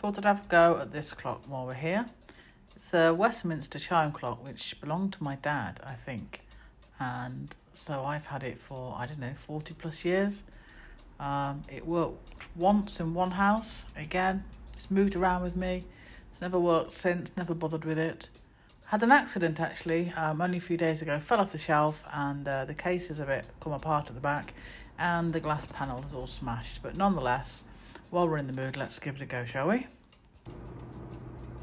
Thought I'd have a go at this clock while we're here. It's a Westminster Chime clock which belonged to my dad, I think. And so I've had it for, 40 plus years. It worked once in one house. Again, it's moved around with me. It's never worked since, never bothered with it. Had an accident actually, only a few days ago. Fell off the shelf and the cases of it come apart at the back and the glass panel is all smashed. But nonetheless, while we're in the mood, let's give it a go, shall we?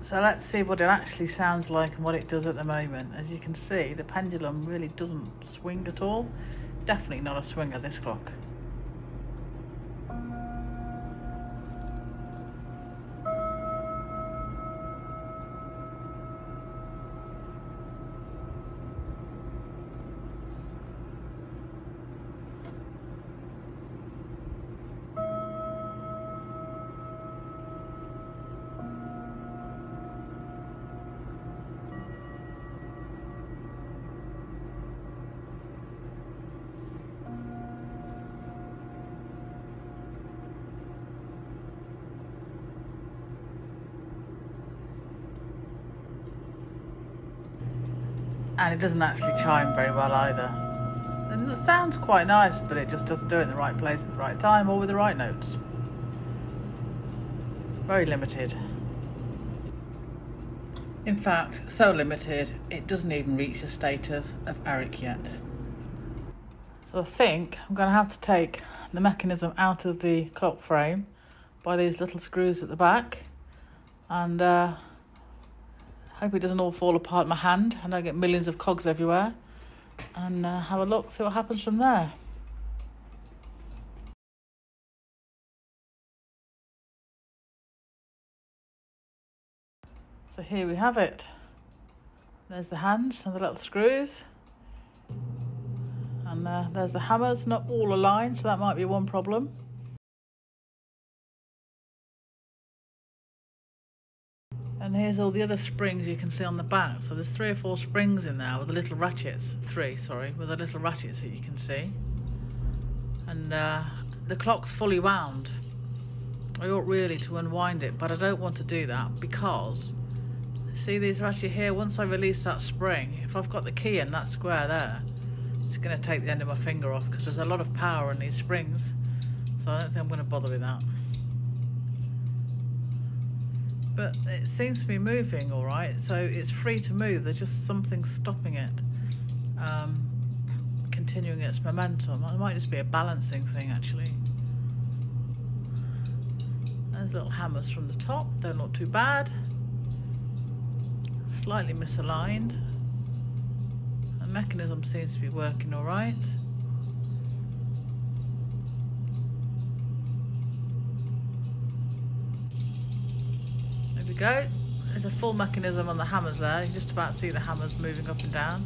So let's see what it actually sounds like and what it does at the moment. As you can see, the pendulum really doesn't swing at all. Definitely not a swinger, this clock. And it doesn't actually chime very well either. And it sounds quite nice, but it just doesn't do it in the right place at the right time or with the right notes. Very limited. In fact, so limited, it doesn't even reach the status of Eric yet. So I think I'm going to have to take the mechanism out of the clock frame by these little screws at the back and hope it doesn't all fall apart in my hand and I get millions of cogs everywhere, and have a look, see what happens from there. So here we have it. There's the hands and the little screws, and there's the hammers, not all aligned, so that might be one problem. And here's all the other springs you can see on the back. So there's 3 or 4 springs in there with the little ratchets. 3, sorry, with the little ratchets that you can see. And the clock's fully wound. I ought really to unwind it, but I don't want to do that because, see these ratchets here? Once I release that spring, if I've got the key in that square there, it's going to take the end of my finger off because there's a lot of power in these springs. So I don't think I'm going to bother with that. But it seems to be moving all right, so it's free to move. There's just something stopping it, continuing its momentum. It might just be a balancing thing, actually. There's little hammers from the top. They're not too bad. Slightly misaligned. The mechanism seems to be working all right. Go. There's a full mechanism on the hammers there. You can just about see the hammers moving up and down.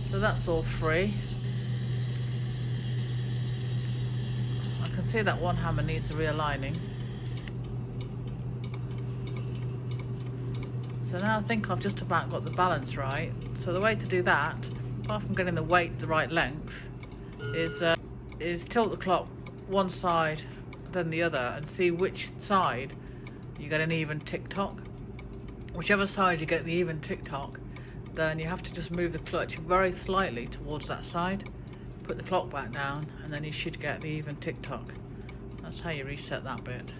So that's all free. I can see that one hammer needs a realigning. So now I think I've just about got the balance right. So the way to do that, apart from getting the weight the right length, is tilt the clock one side than the other and see which side you get an even tick-tock. Whichever side you get the even tick-tock, then you have to just move the clutch very slightly towards that side, put the clock back down, and then you should get the even tick-tock. That's how you reset that bit.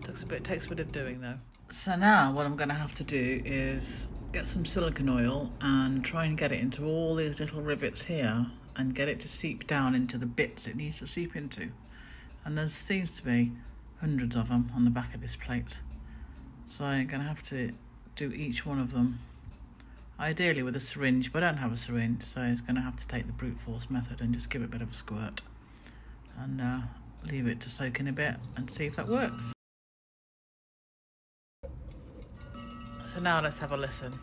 Takes a bit of doing though. So now what I'm going to have to do is get some silicone oil and try and get it into all these little rivets here and get it to seep down into the bits it needs to seep into. And there seems to be hundreds of them on the back of this plate. So I'm going to have to do each one of them, ideally with a syringe, but I don't have a syringe, so I'm going to have to take the brute force method and just give it a bit of a squirt and leave it to soak in a bit and see if that works. So now let's have a listen.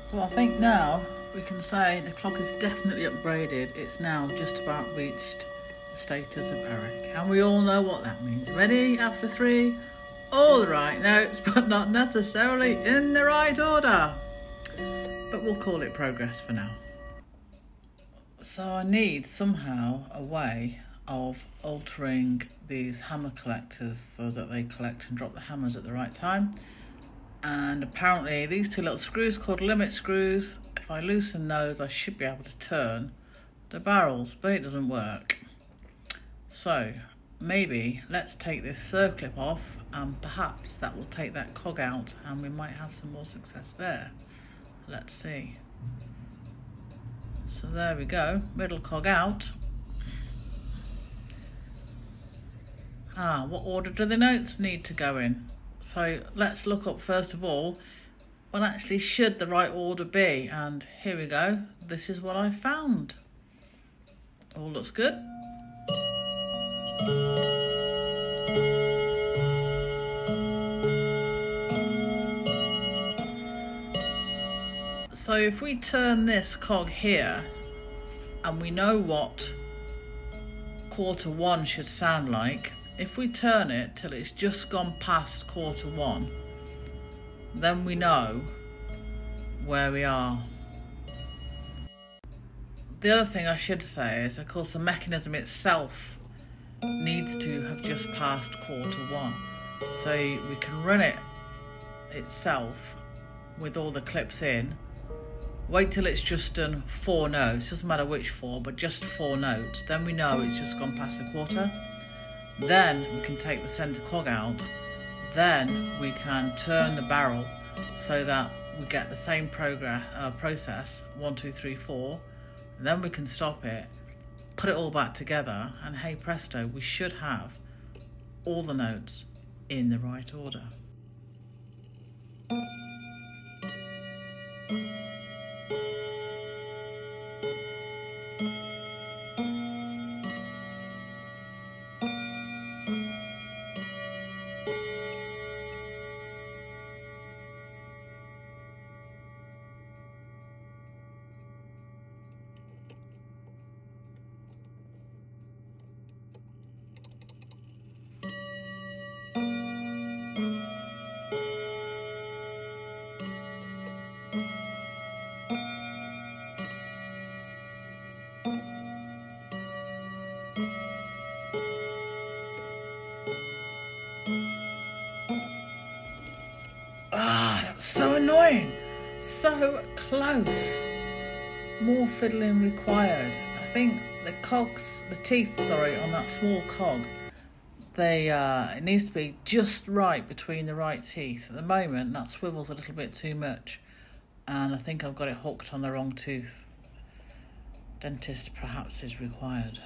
So I think now we can say the clock is definitely upgraded. It's now just about reached the status of Eric. And we all know what that means. Ready? After 3, all the right notes, but not necessarily in the right order. But we'll call it progress for now. So I need somehow a way of altering these hammer collectors so that they collect and drop the hammers at the right time. And apparently these 2 little screws called limit screws, if I loosen those I should be able to turn the barrels, but it doesn't work. So maybe let's take this circlip off and perhaps that will take that cog out and we might have some more success there. Let's see. So there we go, middle cog out. What order do the notes need to go in? So let's look up first of all, what actually should the right order be? And here we go, this is what I found. All looks good. So if we turn this cog here, and we know what quarter 1 should sound like, if we turn it till it's just gone past quarter 1, then we know where we are. The other thing I should say is, of course, the mechanism itself needs to have just passed quarter 1. So we can run it itself with all the clips in, wait till it's just done 4 notes, doesn't matter which 4, but just 4 notes, then we know it's just gone past a quarter. Then we can take the centre cog out, then we can turn the barrel so that we get the same process, 1, 2, 3, 4, then we can stop it, put it all back together, and hey presto, we should have all the notes in the right order. That's so annoying. So close. More fiddling required. I think the teeth on that small cog, it needs to be just right between the right teeth. At the moment, that swivels a little bit too much, and I think I've got it hooked on the wrong tooth. Dentist perhaps is required.